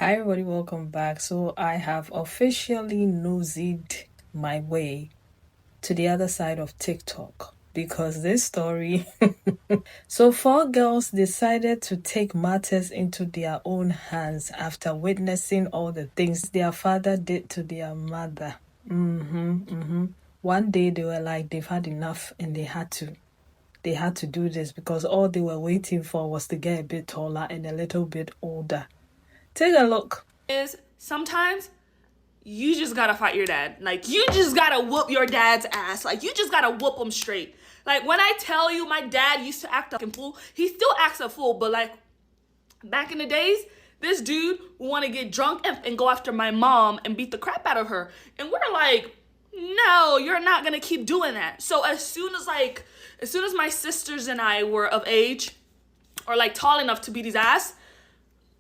Hi everybody, welcome back. So I have officially nosed my way to the other side of TikTok because this story. So four girls decided to take matters into their own hands after witnessing all the things their father did to their mother. One day they were like they've had enough and they had to do this because all they were waiting for was to get a bit taller and a little bit older. Take a look. Is sometimes you just gotta fight your dad. Like, you just gotta whoop your dad's ass. Like, you just gotta whoop him straight. Like, when I tell you my dad used to act like a fool, he still acts a fool, but like, back in the days, this dude would want to get drunk and go after my mom and beat the crap out of her. And we're like, no, you're not gonna keep doing that. So as soon as my sisters and I were of age, or like tall enough to beat his ass,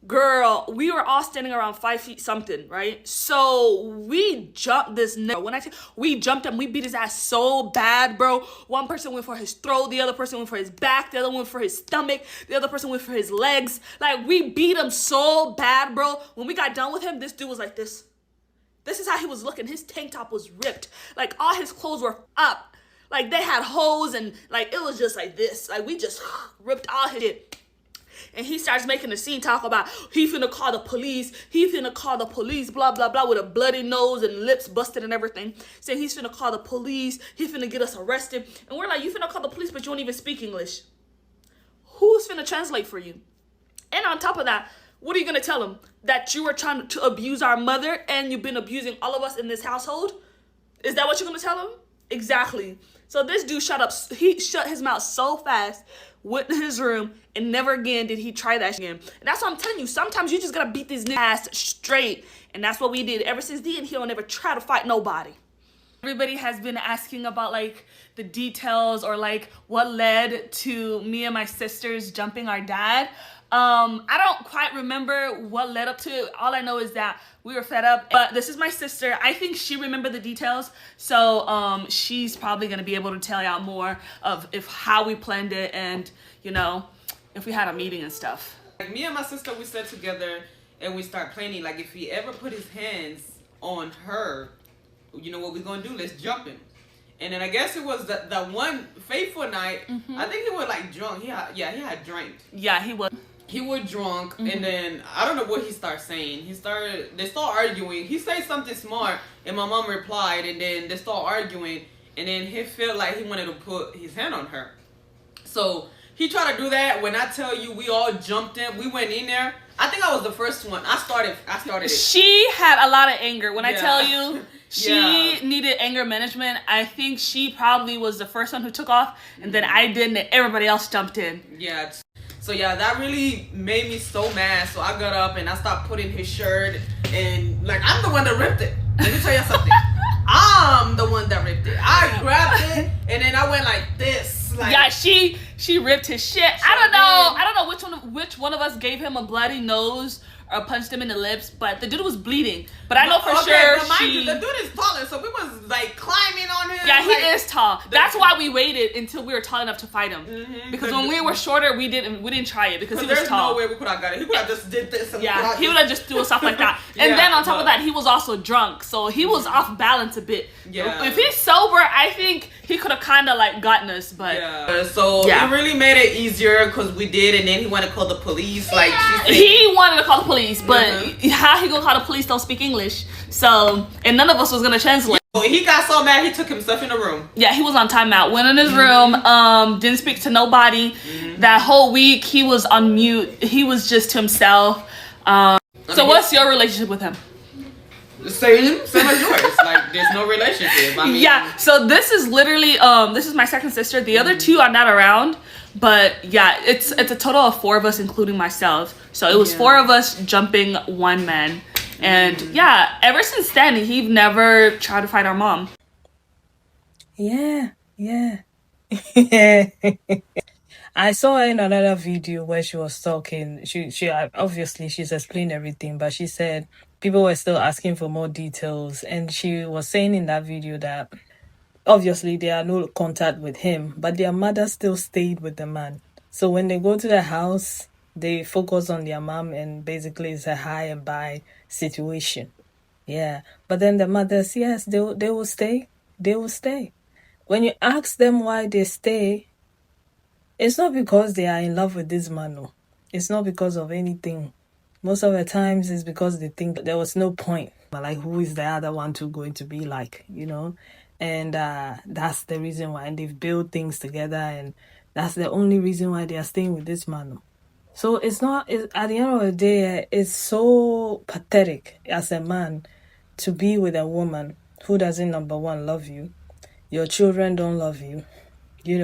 girl, we were all standing around 5 feet something, right? So we jumped this nigga. When I say we jumped him, we beat his ass so bad, bro. One person went for his throat, the other person went for his back, the other one went for his stomach, the other person went for his legs. Like, we beat him so bad, bro. When we got done with him, this dude was like this. This is how he was looking. His tank top was ripped. Like, all his clothes were up. Like, they had holes and like it was just like this. Like, we just ripped all his shit. And he starts making a scene, talk about he finna call the police, blah, blah, blah, with a bloody nose and lips busted and everything. Saying he's finna call the police, he finna get us arrested. And we're like, you finna call the police, but you don't even speak English. Who's finna translate for you? And on top of that, what are you gonna tell him? That you were trying to abuse our mother and you've been abusing all of us in this household? Is that what you're gonna tell him? Exactly. So this dude he shut his mouth so fast, went in his room, and never again did he try that again. And that's what I'm telling you. Sometimes you just gotta beat this nigga ass straight. And that's what we did. Ever since then, he don't ever try to fight nobody. Everybody has been asking about like the details or like what led to me and my sisters jumping our dad. I don't quite remember what led up to it. All I know is that we were fed up. But this is my sister. I think she remembered the details. So she's probably gonna be able to tell y'all more of how we planned it and, you know, if we had a meeting and stuff. Like, me and my sister, we sat together and we start planning. Like, if he ever put his hands on her, you know what we're gonna do? Let's jump him. And then I guess it was the one fateful night. I think he was like drunk. He had drank. Yeah, he was. He was drunk, and then I don't know what he started saying. They start arguing. He said something smart, and my mom replied, and then they start arguing, and then he felt like he wanted to put his hand on her. So he tried to do that. When I tell you, we all jumped in. We went in there. I think I was the first one. I started it. She had a lot of anger. When I tell you, she needed anger management. I think she probably was the first one who took off, and then I did, and everybody else jumped in. Yeah. So yeah, that really made me so mad. So I got up and I started putting his shirt, and like, I'm the one that ripped it. Let me tell you something. I'm the one that ripped it. I grabbed it and then I went like this. Like, yeah, she ripped his shit. I don't know which one of us gave him a bloody nose or punched him in the lips, but the dude was bleeding. But I know for sure but mind you, the dude is taller, so we was like climbing on him. Yeah, he is tall. That's why we waited until we were tall enough to fight him. Because when we were shorter, we didn't try it because he was tall. There's no way we could have got it. He could have just did this. And he would have just do stuff like that. And then on top of that, he was also drunk, so he was off balance a bit. Yeah. If he's sober, I think he could have kind of like gotten us, but it really made it easier because we did, and then he wanted to call the police. Like, he wanted to call the police, but how he gonna call the police? Don't speak English, so and none of us was gonna translate. He got so mad he took himself in the room. Yeah, he was on timeout. Went in his room. Didn't speak to nobody. That whole week he was on mute. He was just to himself. So what's your relationship with him? Same as yours. Like, there's no relationship. I mean, yeah. So this is literally this is my second sister. The other two are not around, but yeah, it's a total of 4 of us, including myself. So it was 4 of us jumping one man, and yeah, ever since then he never tried to fight our mom. Yeah. I saw her in another video where she was talking. She obviously she's explained everything, but she said people were still asking for more details, and she was saying in that video that obviously they had no contact with him, but their mother still stayed with the man. So when they go to the house, They focus on their mom, and basically it's a high and buy situation. Yeah. But then the mothers, yes, they will stay. They will stay. When you ask them why they stay, it's not because they are in love with this man. No. It's not because of anything. Most of the times it's because they think there was no point. Like, who is the other one to going to be like, And that's the reason why. And they've built things together, and that's the only reason why they are staying with this man. So it's not, at the end of the day, it's so pathetic as a man to be with a woman who doesn't, number one, love you. Your children don't love you. They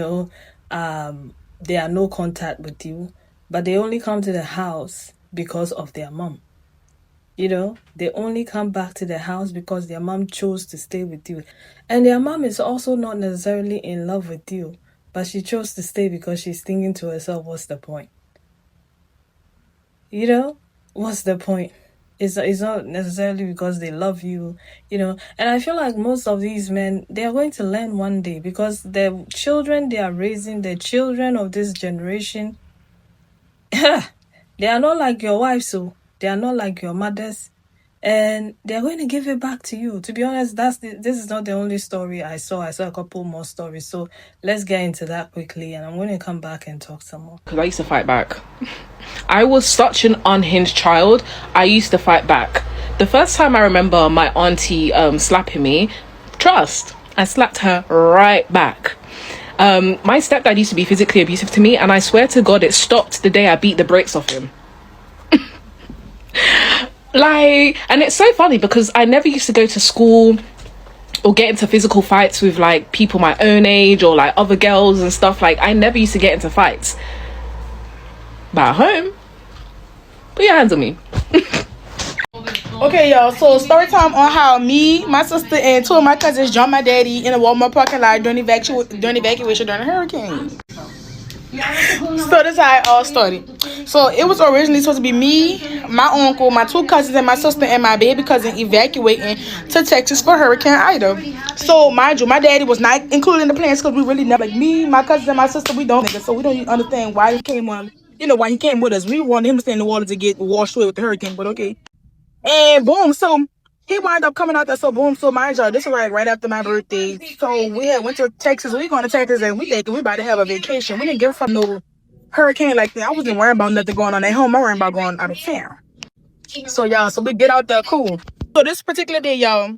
are no contact with you, but they only come to the house because of their mom. They only come back to the house because their mom chose to stay with you. And their mom is also not necessarily in love with you, but she chose to stay because she's thinking to herself, what's the point? What's the point? It's not necessarily because they love you, And I feel like most of these men, they are going to learn one day, because the children they are raising, the children of this generation, they are not like your wives, so they are not like your mothers, and they're going to give it back to you. To be honest, this is not the only story I saw. I saw a couple more stories, so let's get into that quickly, and I'm going to come back and talk some more. Because I used to fight back. I was such an unhinged child. I used to fight back. The first time I remember my auntie slapping me, trust, I slapped her right back. My stepdad used to be physically abusive to me, and I swear to God, it stopped the day I beat the brakes off him. And it's so funny because I never used to go to school or get into physical fights with like people my own age or like other girls and stuff. Like, I never used to get into fights. But at home, put your hands on me. Okay, y'all, so story time on how me, my sister, and two of my cousins jumped my daddy in a Walmart parking lot during evacuation during a hurricane. So this is how it all started. So it was originally supposed to be me, my uncle, my two cousins, and my sister and my baby cousin evacuating to Texas for Hurricane Ida. So mind you, my daddy was not included in the plans because we really never, like me, my cousins, and my sister, we don't, so we don't even understand why he came on. Why he came with us. We wanted him to stay in the water to get washed away with the hurricane, but okay. And boom, so he wound up coming out there. So boom, so mind y'all, this was right after my birthday. So we had went to Texas. We going to Texas, and we about to have a vacation. We didn't give a fuck no hurricane like that. I wasn't worrying about nothing going on at home. I worried about going out of town. So y'all, so we get out there, cool. So this particular day, y'all,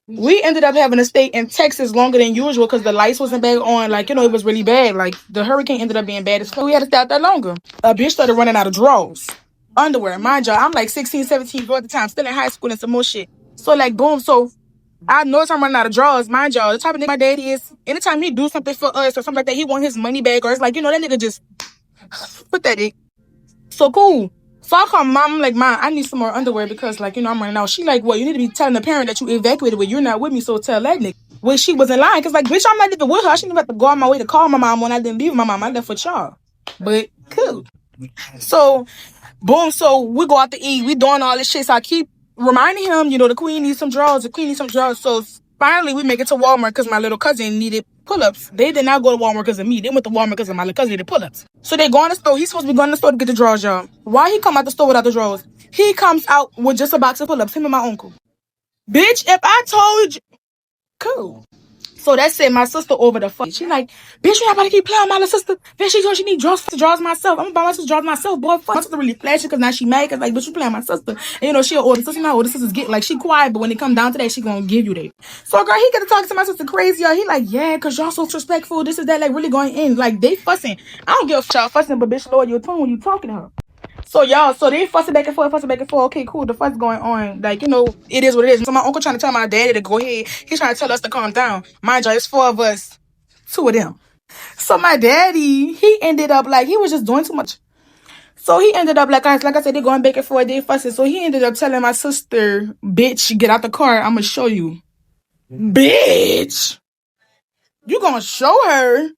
we ended up having to stay in Texas longer than usual because the lights wasn't back on. Like, it was really bad. Like, the hurricane ended up being bad as fuck. We had to stay out there longer. A bitch started running out of drawers. Underwear. Mind y'all, I'm like 16, 17 at the time, still in high school and some more shit. So, like, boom. So, I noticed I'm running out of drawers. Mind y'all, the type of nigga my daddy is, anytime he do something for us or something like that, he want his money back. Or it's like, that nigga just put that dick. So, cool. So I call mom, I'm like, Mom, I need some more underwear because, like, I'm running out. She like, well, you need to be telling the parent that you evacuated, but you're not with me, so tell that nigga. Well, she wasn't lying, because, like, bitch, I'm not even with her. I shouldn't have to go on my way to call my mom when I didn't leave my mom. I left with y'all. But, cool. So, boom, so we go out to eat. We doing all this shit, so I keep reminding him, the queen needs some drawers. The queen needs some drawers. So, finally, we make it to Walmart because my little cousin needed pull-ups. They did not go to Walmart because of me. They went to Walmart because of my little cousin needed pull-ups. So they go in the store. He's supposed to be going to the store to get the drawers, y'all. Why he come out the store without the drawers? He comes out with just a box of pull-ups, him and my uncle. Bitch, if I told you... Cool. So that said my sister over the fuck. She like, bitch, you not about to keep playing with my little sister. Bitch, she need drawers myself. I'm gonna buy my sister drawers myself, boy. Fuck. My sister really flashing because now she mad because, like, bitch, you playing with my sister. And, she an older sister. Older sisters get, like, she quiet, but when it come down to that, she gonna give you that. So, girl, he get to talking to my sister crazy, y'all. He like, yeah, because y'all so disrespectful. This is that, like, really going in. Like, they fussing. I don't give a y'all fussing, but bitch, lower your tone when you talking to her. So, y'all, so they fussing back and forth. Okay, cool. The fuss going on. Like, it is what it is. So my uncle trying to tell my daddy to go ahead. He's trying to tell us to calm down. Mind y'all, it's 4 of us. 2 of them. So my daddy, he ended up, like, he was just doing too much. So he ended up, like I said, they going back and forth. They fussing. So he ended up telling my sister, bitch, get out the car. I'm going to show you. Bitch. You going to show her?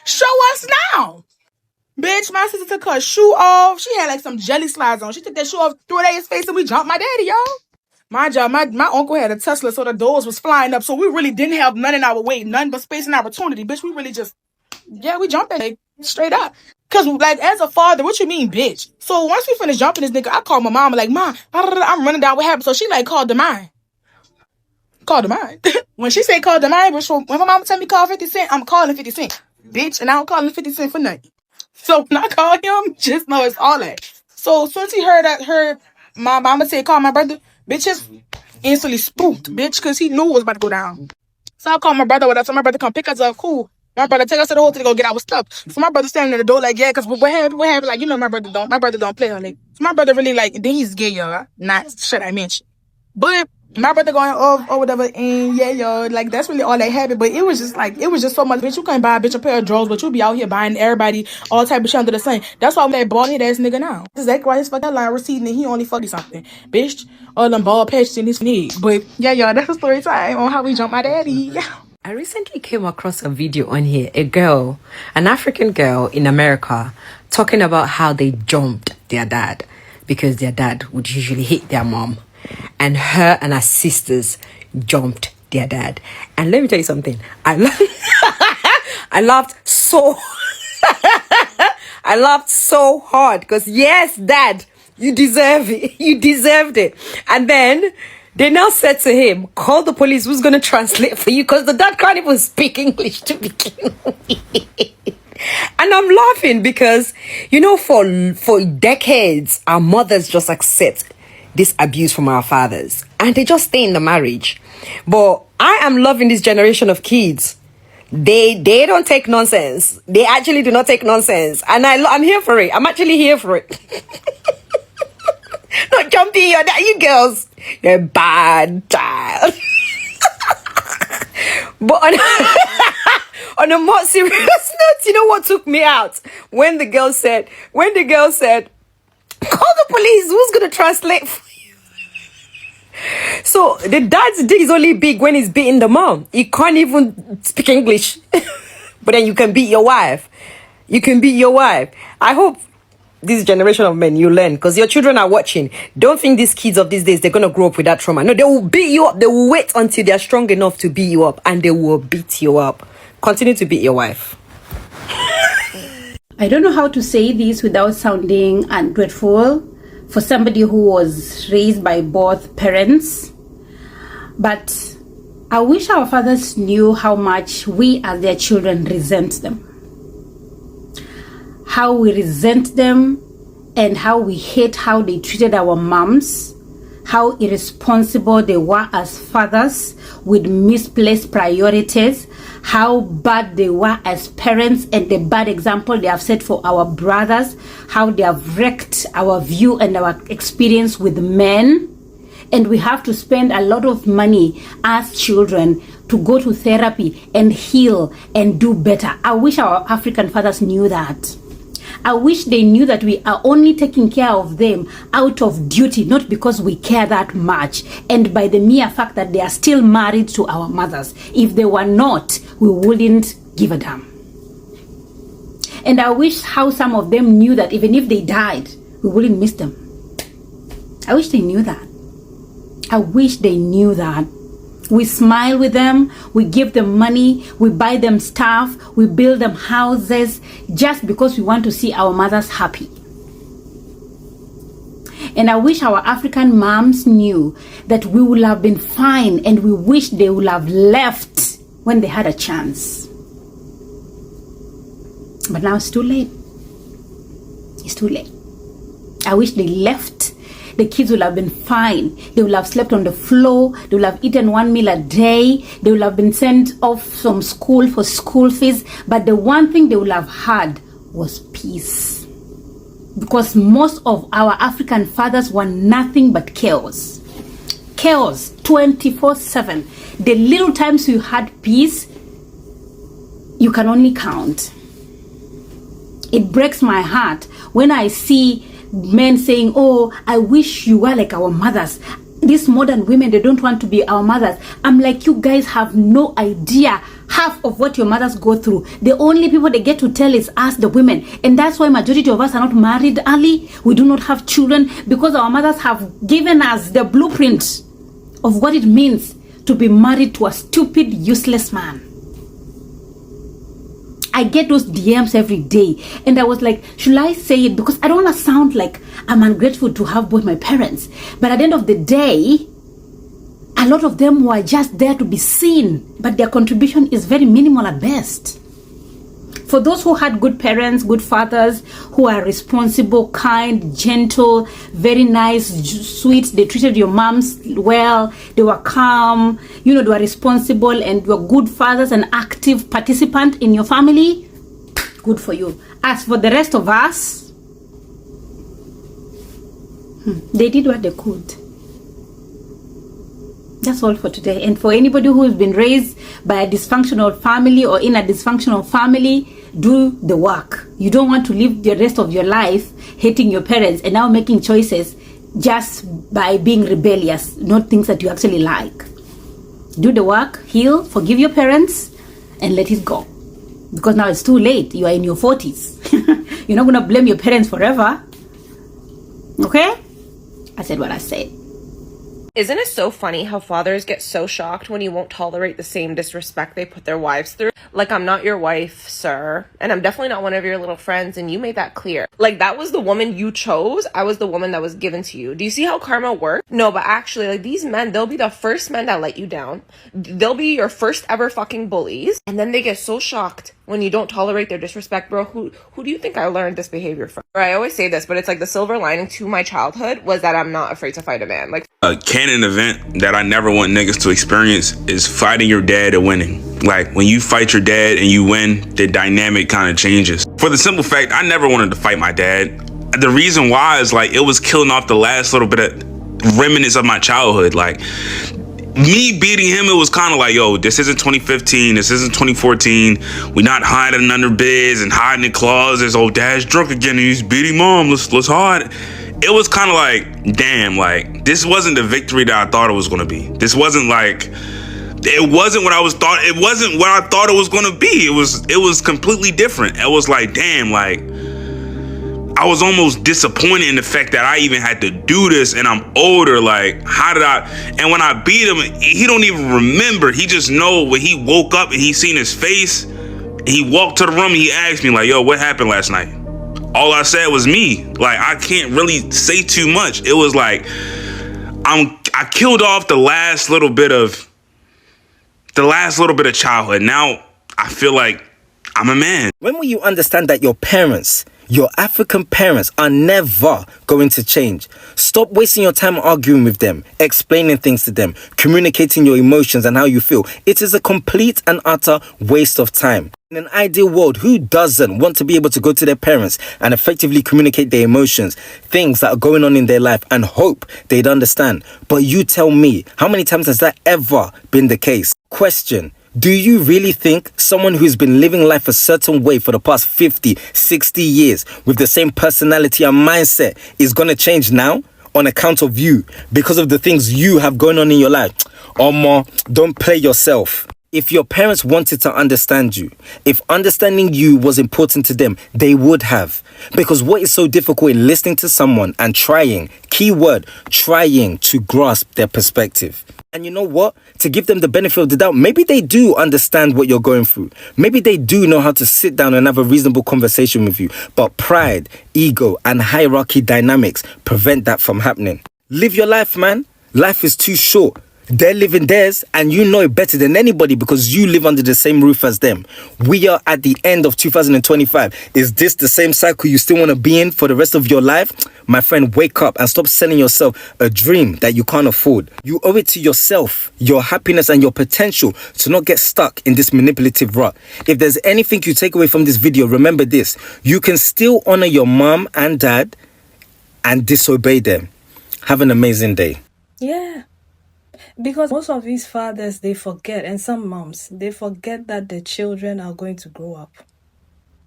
Show us now. Bitch, my sister took her shoe off. She had, like, some jelly slides on. She took that shoe off, threw it at his face, and we jumped my daddy, y'all. Mind y'all, my uncle had a Tesla, so the doors was flying up. So we really didn't have none in our way, none but space and opportunity. Bitch, we really just, we jumped that day. Straight up. Cause like as a father, what you mean, bitch? So once we finish jumping this nigga, I call my mom like, Mom, I'm running down what happened. So she like called the mine. Called the mine. When she say call the mine, when my mama tell me call 50 Cent, I'm calling 50 Cent. Bitch, and I don't call him 50 Cent for nothing. So when I call him, just know it's all that. So as soon as he heard my mama say call my brother, bitch just instantly spooked, bitch, cause he knew it was about to go down. So I called my brother with us. So my brother come pick us up. Cool. My brother take us to the hotel to go get our stuff. So my brother standing at the door like, yeah, cause what happened? What happened? Like, you know, my brother don't play on it. So my brother really like, then he's gay, y'all. Not shit I mentioned. But my brother going off or whatever, and yeah, yo, like that's really all that happened. But it was just so much, bitch. You couldn't buy a bitch a pair of drawers, but you be out here buying everybody all type of shit under the sun. That's why I'm that bald head ass nigga now. Exactly why his fucking line receding and he only fucked something, bitch. All them bald patches in his head. But yeah, y'all, that's a story time on how we jumped my daddy. I recently came across a video on here, an African girl in America, talking about how they jumped their dad because their dad would usually hit their mom. And her and her sisters jumped their dad. And let me tell you something. I laughed so I laughed so hard because yes, dad, you deserve it. You deserved it. And then they now said to him, call the police. Who's going to translate for you? Because the dad can't even speak English to begin with. And I'm laughing because, you know, for decades, our mothers just accept this abuse from our fathers. And they just stay in the marriage. But I am loving this generation of kids. They don't take nonsense. They actually do not take nonsense. And I'm here for it. I'm actually here for it. Not jumping your dad, you girls. You're a bad child. But on a more serious note, you know what took me out? When the girl said, call the police, who's going to translate for you? So the dad's dick is only big when he's beating the mom. He can't even speak English. But then you can beat your wife. You can beat your wife. I hope this generation of men, you learn, because your children are watching. Don't think these kids of these days, they're going to grow up with that trauma. No, they will beat you up. They will wait until they're strong enough to beat you up, and they will beat you up. Continue to beat your wife. I don't know how to say this without sounding ungrateful for somebody who was raised by both parents. But I wish our fathers knew how much we as their children resent them. How we resent them and how we hate how they treated our moms, how irresponsible they were as fathers with misplaced priorities, how bad they were as parents and the bad example they have set for our brothers, how they have wrecked our view and our experience with men. And we have to spend a lot of money as children to go to therapy and heal and do better. I wish our African fathers knew that. I wish they knew that we are only taking care of them out of duty, not because we care that much, and by the mere fact that they are still married to our mothers. If they were not, we wouldn't give a damn. And I wish how some of them knew that even if they died, we wouldn't miss them. I wish they knew that. I wish they knew that. We smile with them, we give them money, we buy them stuff, we build them houses just because we want to see our mothers happy. And I wish our African moms knew that we would have been fine, and we wish they would have left when they had a chance. But now it's too late. It's too late. I wish they left. The kids will have been fine. They will have slept on the floor. They will have eaten one meal a day. They will have been sent off from school for school fees. But the one thing they will have had was peace. Because most of our African fathers were nothing but chaos. Chaos 24/7. The little times you had peace, you can only count. It breaks my heart when I see men saying, oh, I wish you were like our mothers. These modern women, they don't want to be our mothers. I'm like, you guys have no idea half of what your mothers go through. The only people they get to tell is us, the women. And that's why majority of us are not married early. We do not have children because our mothers have given us the blueprint of what it means to be married to a stupid, useless man. I get those DMs every day. And I was like, should I say it? Because I don't want to sound like I'm ungrateful to have both my parents. But at the end of the day, a lot of them were just there to be seen. But their contribution is very minimal at best. For those who had good parents, good fathers, who are responsible, kind, gentle, very nice, sweet, they treated your moms well, they were calm, they were responsible, and were good fathers and active participant in your family, good for you. As for the rest of us, they did what they could. That's all for today. And for anybody who has been raised by a dysfunctional family or in a dysfunctional family, do the work. You don't want to live the rest of your life hating your parents and now making choices just by being rebellious, not things that you actually like. Do the work, heal, forgive your parents, and let it go. Because now it's too late. You are in your 40s. You're not going to blame your parents forever. Okay? I said what I said. Isn't it so funny how fathers get so shocked when you won't tolerate the same disrespect they put their wives through? Like, I'm not your wife, sir, and I'm definitely not one of your little friends, and you made that clear. Like, that was the woman you chose. I was the woman that was given to you. Do you see how karma works? No, but actually, like, these men, they'll be the first men that let you down. They'll be your first ever fucking bullies, and then they get so shocked when you don't tolerate their disrespect. Bro, who do you think I learned this behavior from? Or I always say this, but it's like the silver lining to my childhood was that I'm not afraid to fight a man. Like, a canon event that I never want niggas to experience is fighting your dad and winning. Like, when you fight your dad and you win, the dynamic kind of changes. For the simple fact, I never wanted to fight my dad. The reason why is, like, it was killing off the last little bit of remnants of my childhood. Like, me beating him, it was kind of like, yo, this isn't 2015, this isn't 2014. We're not hiding under beds and hiding in closets. Oh, dad's drunk again and he's beating mom. Let's hide. It was kind of like, damn, like, this wasn't the victory that I thought it was going to be. This wasn't like, it wasn't what I thought it was going to be. It was completely different. It was like, damn, like, I was almost disappointed in the fact that I even had to do this and I'm older. Like, how did I? And when I beat him, he don't even remember. He just know when he woke up and he seen his face. He walked to the room. He asked me like, yo, what happened last night? All I said was me. Like, I can't really say too much. It was like, I killed off the last little bit of childhood. Now I feel like I'm a man. When will you understand that your parents, your African parents, are never going to change? Stop wasting your time arguing with them, explaining things to them, communicating your emotions and how you feel. It is a complete and utter waste of time. In an ideal world, who doesn't want to be able to go to their parents and effectively communicate their emotions, things that are going on in their life, and hope they'd understand? But you tell me, how many times has that ever been the case? Question: do you really think someone who's been living life a certain way for the past 50, 60 years with the same personality and mindset is going to change now on account of you because of the things you have going on in your life? Omo, don't play yourself. If your parents wanted to understand you, if understanding you was important to them, they would have. Because what is so difficult in listening to someone and trying, keyword, trying to grasp their perspective? And you know what? To give them the benefit of the doubt, maybe they do understand what you're going through. Maybe they do know how to sit down and have a reasonable conversation with you. But pride, ego, and hierarchy dynamics prevent that from happening. Live your life, man. Life is too short. They're living theirs, and you know it better than anybody because you live under the same roof as them. We are at the end of 2025. Is this the same cycle you still want to be in for the rest of your life? My friend, wake up and stop selling yourself a dream that you can't afford. You owe it to yourself, your happiness, and your potential to not get stuck in this manipulative rut. If there's anything you take away from this video, remember this: you can still honor your mom and dad and disobey them. Have an amazing day. Yeah. Because most of these fathers, they forget, and some moms, they forget that their children are going to grow up.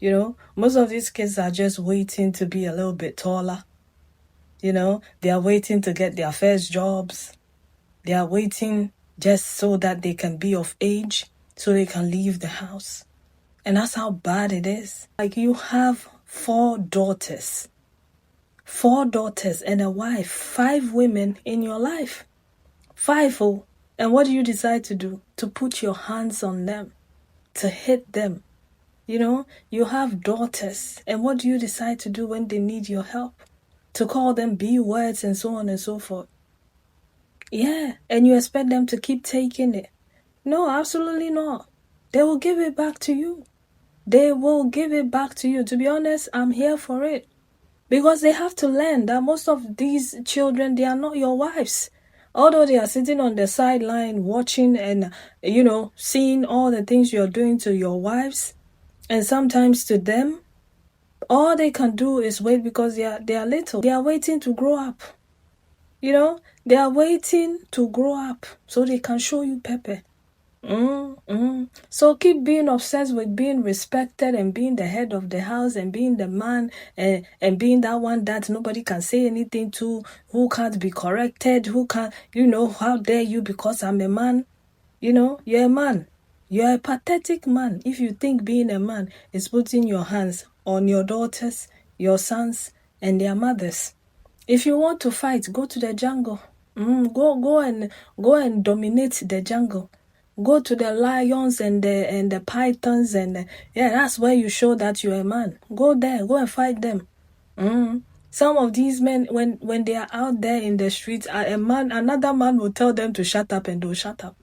You know, most of these kids are just waiting to be a little bit taller. You know, they are waiting to get their first jobs. They are waiting just so that they can be of age, so they can leave the house. And that's how bad it is. Like, you have 4 daughters. 4 daughters and a wife. 5 women in your life. 5, and what do you decide to do? To put your hands on them, to hit them, You know, you have daughters, and what do you decide to do when they need your help? To call them B words and so on and so forth. Yeah, and you expect them to keep taking it. No, absolutely not. They will give it back to you. They will give it back to you. To be honest, I'm here for it. Because they have to learn that most of these children, they are not your wives. Although they are sitting on the sideline watching and, you know, seeing all the things you're doing to your wives, and sometimes to them, all they can do is wait because they are little. They are waiting to grow up. You know, they are waiting to grow up so they can show you pepper. So keep being obsessed with being respected and being the head of the house and being the man and being that one that nobody can say anything to, who can't be corrected, who can't, you know, how dare you because I'm a man. You know, you're a man. You're a pathetic man if you think being a man is putting your hands on your daughters, your sons, and their mothers. If you want to fight, go to the jungle. Go and dominate the jungle. Go to the lions and the pythons and yeah, that's where you show that you're a man. Go there, go and fight them. Some of these men, when they are out there in the streets, another man will tell them to shut up and they'll shut up.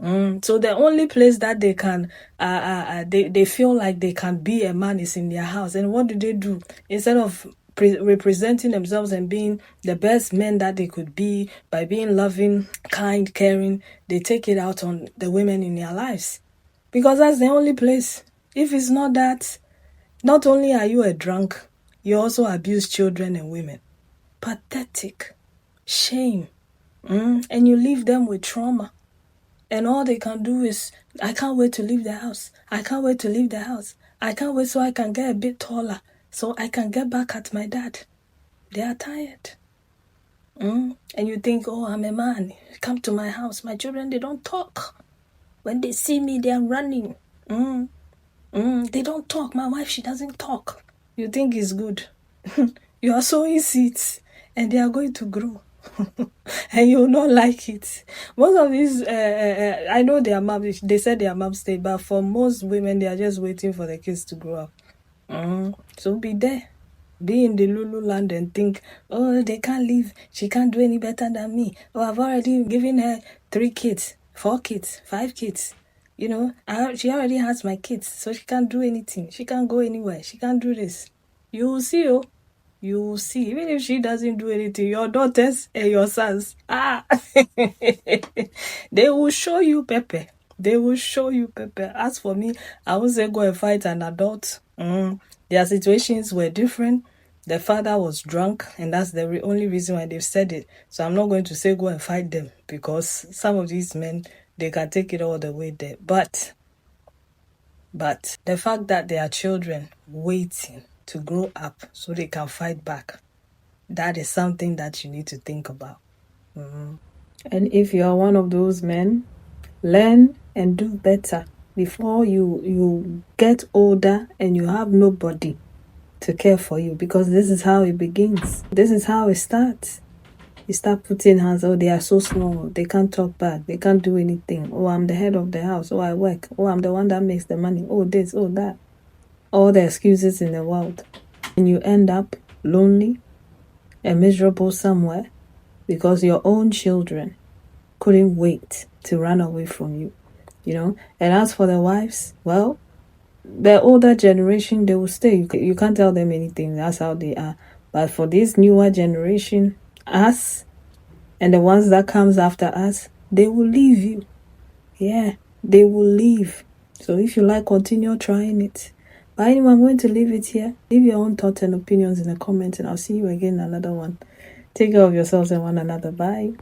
So the only place that they can, they feel like they can be a man is in their house. And what do? Instead of representing themselves and being the best men that they could be by being loving, kind, caring, they take it out on the women in their lives. Because that's the only place. If it's not that, not only are you a drunk, you also abuse children and women. Pathetic. Shame. And you leave them with trauma. And all they can do is, I can't wait to leave the house. I can't wait to leave the house. I can't wait so I can get a bit taller, so I can get back at my dad. They are tired. And you think, oh, I'm a man. Come to my house. My children, they don't talk. When they see me, they are running. They don't talk. My wife, she doesn't talk. You think it's good. You are sowing seeds, and they are going to grow. And you will not like it. Most of these, I know their moms, they said their moms stay, but for most women, they are just waiting for the kids to grow up. So be there. Be in the Lulu land and think, oh, they can't leave. She can't do any better than me. Oh, I've already given her 3 kids, 4 kids, 5 kids. You know, she already has my kids, so she can't do anything. She can't go anywhere. She can't do this. You will see, oh. You will see, even if she doesn't do anything, your daughters and your sons, they will show you pepper. They will show you pepper. As for me, I would say go and fight an adult. Their situations were different. The father was drunk, and that's the only reason why they've said it. So I'm not going to say go and fight them, because some of these men, they can take it all the way there. But the fact that there are children waiting to grow up so they can fight back, that is something that you need to think about. And if you are one of those men, learn and do better before you get older and you have nobody to care for you, because this is how it begins. This is how it starts. You start putting hands, oh, they are so small, they can't talk back, they can't do anything. Oh, I'm the head of the house, oh, I work, oh, I'm the one that makes the money, oh, this, oh, that. All the excuses in the world. And you end up lonely and miserable somewhere because your own children couldn't wait to run away from you, you know. And as for the wives, well, the older generation, they will stay. You can't tell them anything. That's how they are. But for this newer generation, us and the ones that comes after us, they will leave you. Yeah, they will leave. So if you like, continue trying it. But anyway, I'm going to leave it here. Leave your own thoughts and opinions in the comments, and I'll see you again in another one. Take care of yourselves and one another. Bye.